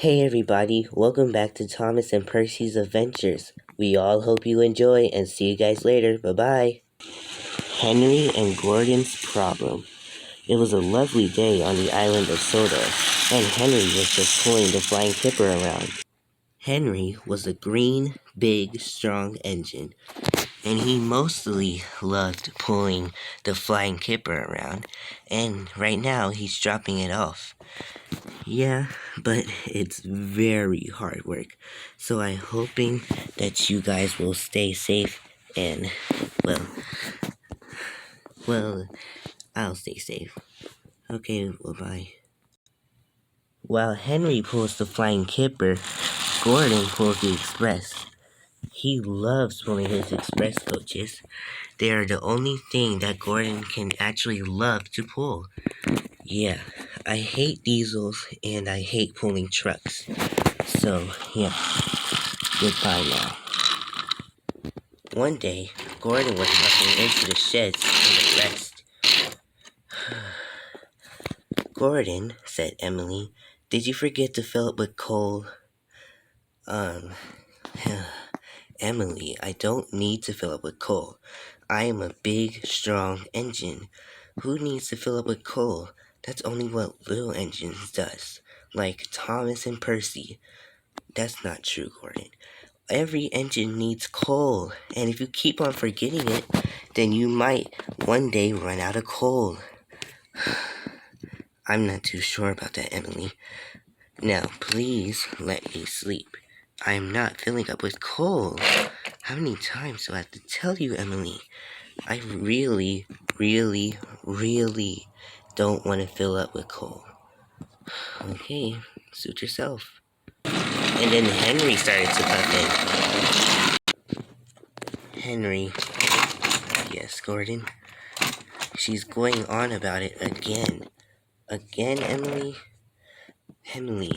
Hey everybody, welcome back to Thomas and Percy's Adventures. We all hope you enjoy and see you guys later. Bye bye. Henry and Gordon's Problem. It was a lovely day on the island of Soda, and Henry was just pulling the flying kipper around. Henry was a green, big, strong engine, and he mostly loved pulling the flying kipper around, and right now he's dropping it off. Yeah, but it's very hard work. So I'm hoping that you guys will stay safe and, well, I'll stay safe. Okay, bye-bye. While Henry pulls the flying kipper, Gordon pulls the express. He loves pulling his express coaches. They are the only thing that Gordon can actually love to pull. Yeah, I hate diesels and I hate pulling trucks. So, yeah. Goodbye now. One day, Gordon was walking into the sheds to rest. Gordon, said Emily, did you forget to fill it with coal? Emily, I don't need to fill up with coal. I am a big, strong engine. Who needs to fill up with coal? That's only what little engines does, like Thomas and Percy. That's not true, Gordon. Every engine needs coal, and if you keep on forgetting it, then you might one day run out of coal. I'm not too sure about that, Emily. Now, please let me sleep. I'm not filling up with coal. How many times do I have to tell you, Emily? I really, really, really don't want to fill up with coal. Okay, suit yourself. And then Henry started to puff in. Henry. Yes, Gordon. She's going on about it again. Again, Emily? Emily,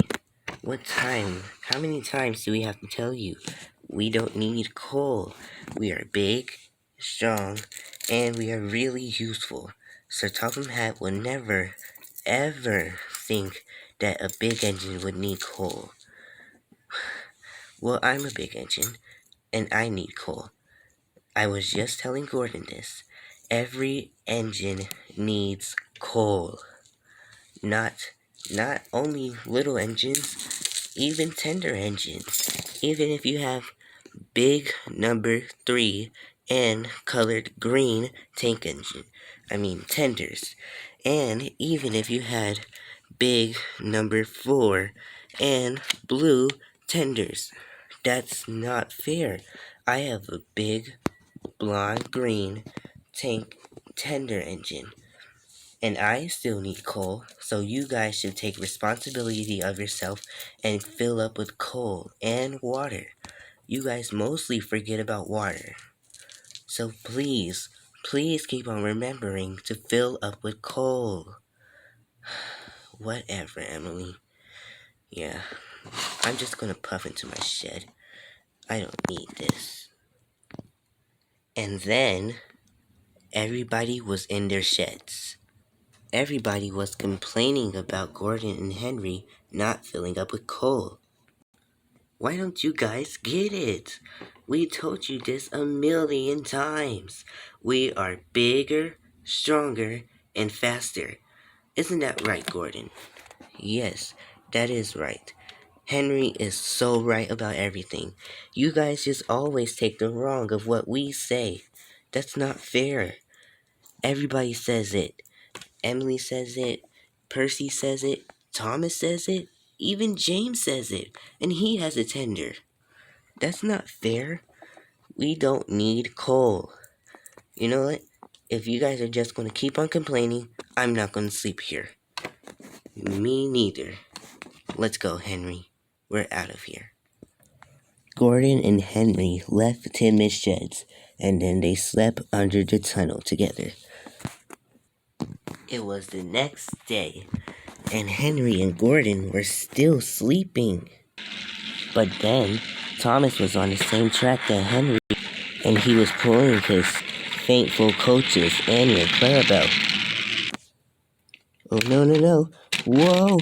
what time? How many times do we have to tell you? We don't need coal. We are big, strong, and we are really useful. Sir Topham Hatt would never, ever think that a big engine would need coal. Well, I'm a big engine, and I need coal. I was just telling Gordon this. Every engine needs coal. Not only little engines, even tender engines. Even if you have big number 3 and colored green tank engine. Tenders. And even if you had big number 4 and blue tenders. That's not fair. I have a big blonde green tank tender engine. And I still need coal, so you guys should take responsibility of yourself and fill up with coal and water. You guys mostly forget about water. So please keep on remembering to fill up with coal. Whatever, Emily. Yeah, I'm just gonna puff into my shed. I don't need this. And then, everybody was in their sheds. Everybody was complaining about Gordon and Henry not filling up with coal. Why don't you guys get it? We told you this a million times. We are bigger, stronger, and faster. Isn't that right, Gordon? Yes, that is right. Henry is so right about everything. You guys just always take the wrong of what we say. That's not fair. Everybody says it. Emily says it, Percy says it, Thomas says it, even James says it, and he has a tender. That's not fair. We don't need coal. You know what? If you guys are just going to keep on complaining, I'm not going to sleep here. Me neither. Let's go, Henry. We're out of here. Gordon and Henry left the Tin sheds, and then they slept under the tunnel together. It was the next day, and Henry and Gordon were still sleeping. But then, Thomas was on the same track that Henry, and he was pulling his faithful coaches, Annie and Clarabelle. Oh, no. Whoa!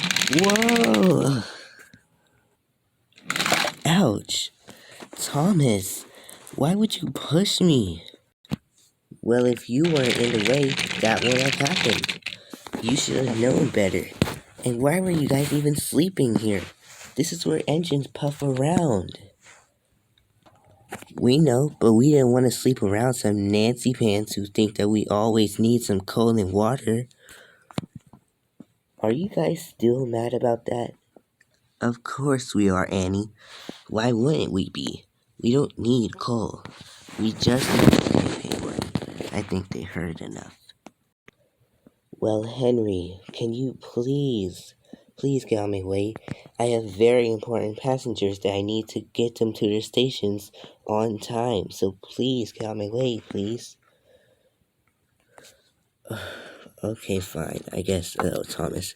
Ouch! Thomas, why would you push me? Well, if you weren't in the way, that wouldn't have happened. You should have known better. And why were you guys even sleeping here? This is where engines puff around. We know, but we didn't want to sleep around some Nancy pants who think that we always need some coal and water. Are you guys still mad about that? Of course we are, Annie. Why wouldn't we be? We don't need coal. We just need to get paperwork. I think they heard enough. Well, Henry, can you please get on my way? I have very important passengers that I need to get them to their stations on time. So please get on my way, please. Okay, fine. I guess, Thomas.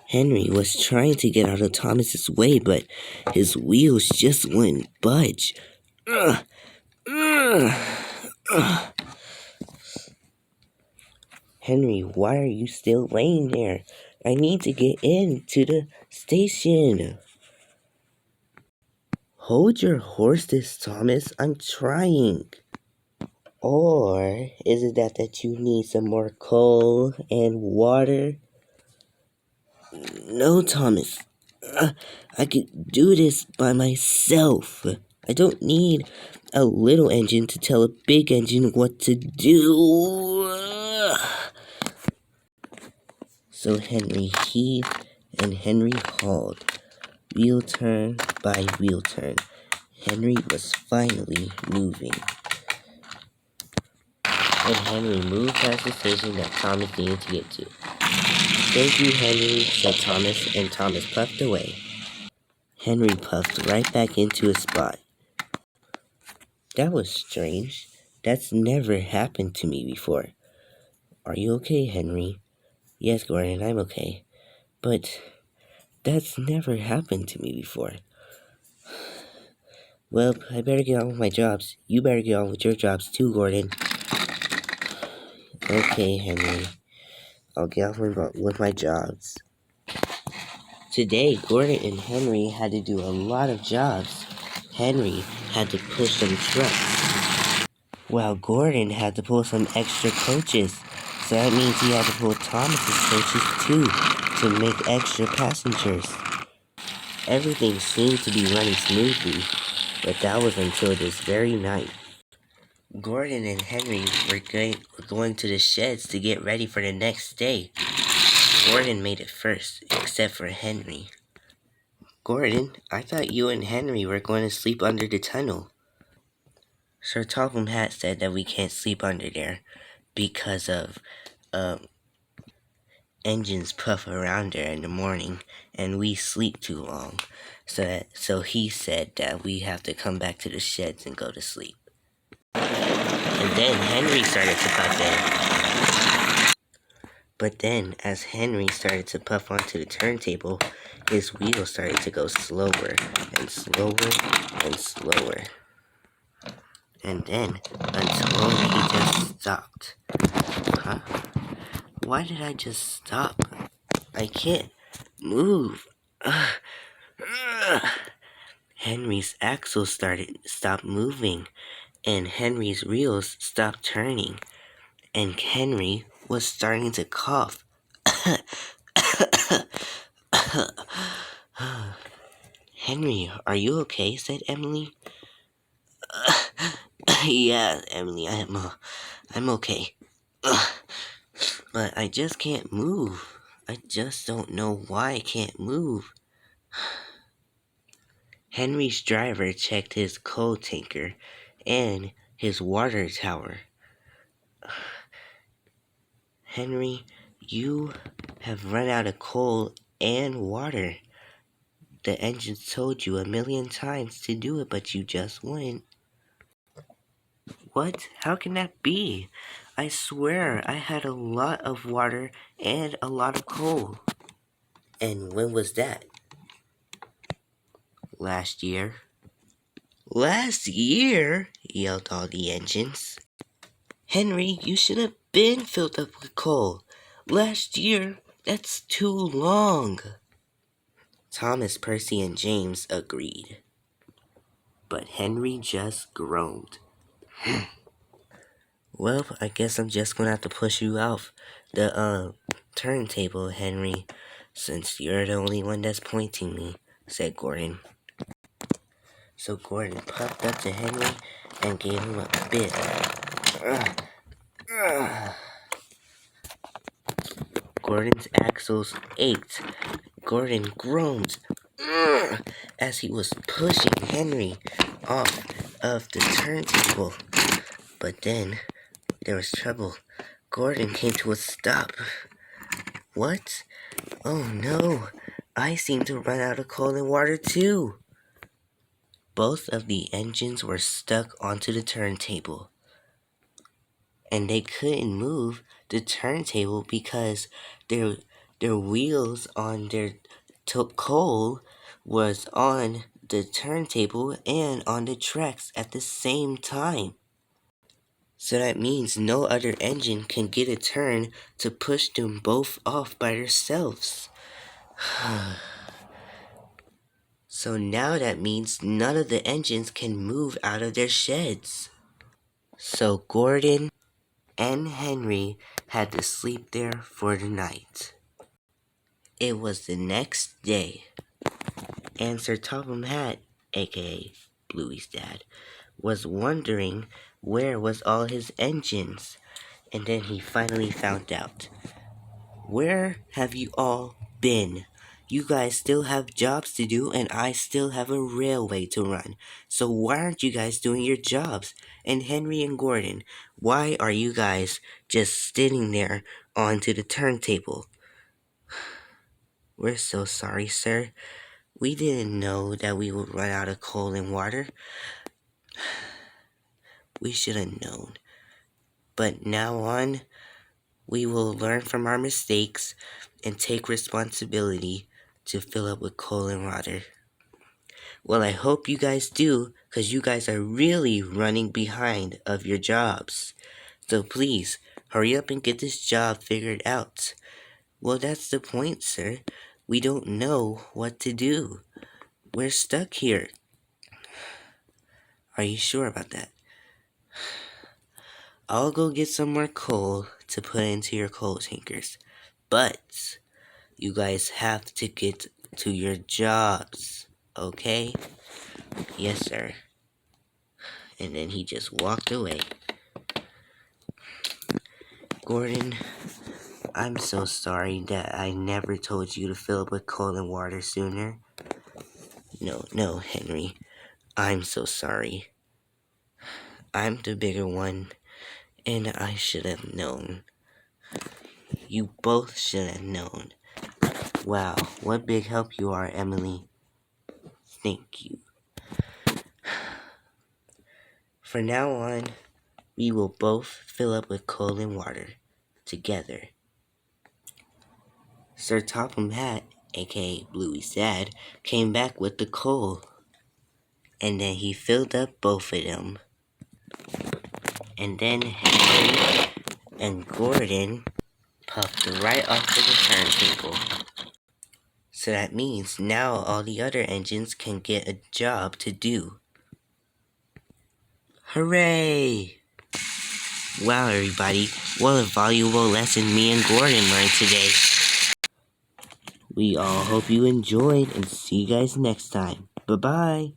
Henry was trying to get out of Thomas's way, but his wheels just wouldn't budge. Henry, why are you still laying there? I need to get into the station. Hold your horses, Thomas. I'm trying. Or is it that you need some more coal and water? No, Thomas. I could do this by myself. I don't need a little engine to tell a big engine what to do. So Henry heaved and Henry hauled. Wheel turn by wheel turn. Henry was finally moving. And Henry moved past the station that Thomas needed to get to. Thank you, Henry, said Thomas, and Thomas puffed away. Henry puffed right back into his spot. That was strange. That's never happened to me before. Are you okay, Henry? Yes, Gordon, I'm okay. But that's never happened to me before. Well, I better get on with my jobs. You better get on with your jobs too, Gordon. Okay, Henry. I'll get on with my jobs. Today, Gordon and Henry had to do a lot of jobs. Henry had to push some trucks, while Gordon had to pull some extra coaches. So that means he had to pull Thomas's coaches too to make extra passengers. Everything seemed to be running smoothly, but that was until this very night. Gordon and Henry were going to the sheds to get ready for the next day. Gordon made it first, except for Henry. Gordon, I thought you and Henry were going to sleep under the tunnel. Sir Topham Hatt said that we can't sleep under there because of engines puff around there in the morning and we sleep too long. So he said that we have to come back to the sheds and go to sleep. And then Henry started to puff in. But then, as Henry started to puff onto the turntable, his wheels started to go slower and slower and slower. And then, until he just stopped. Huh? Why did I just stop? I can't move. Henry's axles stopped moving, and Henry's wheels stopped turning, and Henry was starting to cough. Henry, are you okay? Said Emily. Yeah, Emily, I'm okay. But I just can't move. I just don't know why I can't move. Henry's driver checked his coal tanker and his water tower. Henry, you have run out of coal and water. The engines told you 1,000,000 times to do it, but you just wouldn't. What? How can that be? I swear I had a lot of water and a lot of coal. And when was that? Last year. Last year? Yelled all the engines. Henry, you should have been filled up with coal. Last year, that's too long. Thomas, Percy, and James agreed. But Henry just groaned. Well, I guess I'm just gonna have to push you off the turntable, Henry, since you're the only one that's pointing me, said Gordon. So Gordon puffed up to Henry and gave him a bit. Gordon's axles ached. Gordon groaned as he was pushing Henry off of the turntable. But then there was trouble. Gordon came to a stop. What? Oh no, I seem to run out of coal and water too. Both of the engines were stuck onto the turntable, and they couldn't move the turntable because their wheels on their coal was on the turntable and on the tracks at the same time. So that means no other engine can get a turn to push them both off by themselves. So now that means none of the engines can move out of their sheds. So Gordon and Henry had to sleep there for the night. It was the next day, and Sir Topham Hatt, aka Bluey's dad, was wondering where was all his engines, and then he finally found out. Where have you all been? You guys still have jobs to do, and I still have a railway to run. So why aren't you guys doing your jobs? And Henry and Gordon, why are you guys just sitting there onto the turntable? We're so sorry, sir. We didn't know that we would run out of coal and water. We should have known. But now on, we will learn from our mistakes and take responsibility to fill up with coal and water. Well, I hope you guys do, because you guys are really running behind of your jobs. So please, hurry up and get this job figured out. Well, that's the point, sir. We don't know what to do. We're stuck here. Are you sure about that? I'll go get some more coal to put into your coal tankers. But you guys have to get to your jobs, okay? Yes, sir. And then he just walked away. Gordon, I'm so sorry that I never told you to fill up with coal and water sooner. No, Henry. I'm so sorry. I'm the bigger one, and I should have known. You both should have known. Wow, what big help you are, Emily. Thank you. For now on, we will both fill up with coal and water together. Sir Topham Hatt, aka Bluey's dad, came back with the coal. And then he filled up both of them. And then Henry and Gordon puffed right off to the turntable. So that means now all the other engines can get a job to do. Hooray! Wow, everybody, what a valuable lesson me and Gordon learned today. We all hope you enjoyed, and see you guys next time. Bye-bye.